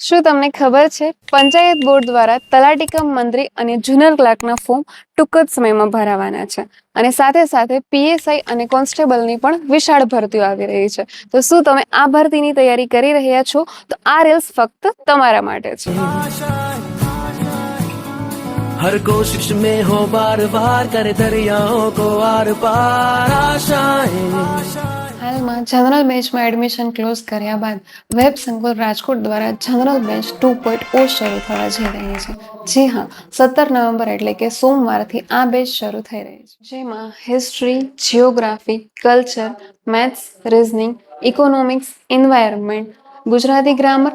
શું તમને ખબર છે પંચાયત બોર્ડ દ્વારા તલાટી કમ મંત્રી અને જુનિયર ક્લાર્કના ફોર્મ ટૂંક જ સમયમાં ભરાવાના છે અને સાથે સાથે પીએસઆઈ અને કોન્સ્ટેબલની પણ વિશાળ ભરતીઓ આવી રહી છે. તો શું તમે આ ભરતીની તૈયારી કરી રહ્યા છો? તો આ રીલ્સ ફક્ત તમારા માટે છે. हर कोशिश में हो बार बार करे दरियाओं को आर पार आशाएं. હાલમાં જનરલ બેન્ચમાં એડમિશન ક્લોઝ કર્યા બાદ વેબ સંકુલ રાજકોટ દ્વારા જનરલ બેન્ચ 2.0 શરૂ થવા જઈ રહી છે. જી હા, 17 નવેમ્બર એટલે કે સોમવારથી આ બેચ શરૂ થઈ રહી છે, જેમાં history, geography, culture, maths, reasoning, economics, environment, Gujarati grammar,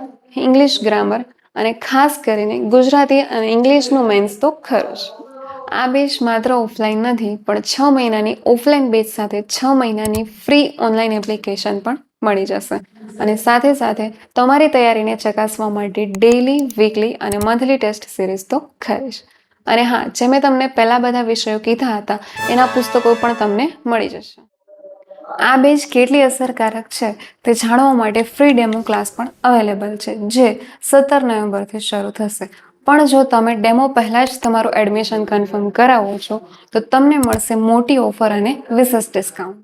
English grammar અને ખાસ કરીને ગુજરાતી અને ઇંગ્લિશનું મેન્સ તો ખરું જ. આ બેચ માત્ર ઓફલાઈન નથી, પણ 6 મહિનાની ઓફલાઈન બેચ સાથે 6 મહિનાની ફ્રી ઓનલાઈન એપ્લિકેશન પણ મળી જશે અને સાથે સાથે તમારી તૈયારીને ચકાસવા માટે ડેઇલી, વીકલી અને મંથલી ટેસ્ટ સિરીઝ તો ખરી જ. અને હા, જે મેં તમને પહેલા બધા વિષયો કીધા હતા એના પુસ્તકો પણ તમને મળી જશે. આ બેચ કેટલી અસરકારક છે તે જાણવા માટે ફ્રી ડેમો ક્લાસ પણ અવેલેબલ છે, જે 17 નવેમ્બરથી શરૂ થશે. પણ જો તમે ડેમો પહેલાં જ તમારું એડમિશન કન્ફર્મ કરાવો છો તો તમને મળશે મોટી ઓફર અને વિશેષ ડિસ્કાઉન્ટ.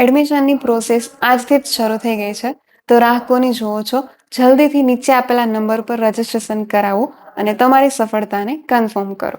એડમિશનની પ્રોસેસ આજથી જ શરૂ થઈ ગઈ છે, તો રાહ કોની જુઓ છો? જલ્દીથી નીચે આપેલા નંબર પર રજીસ્ટ્રેશન કરાવો અને તમારી સફળતાને કન્ફર્મ કરો.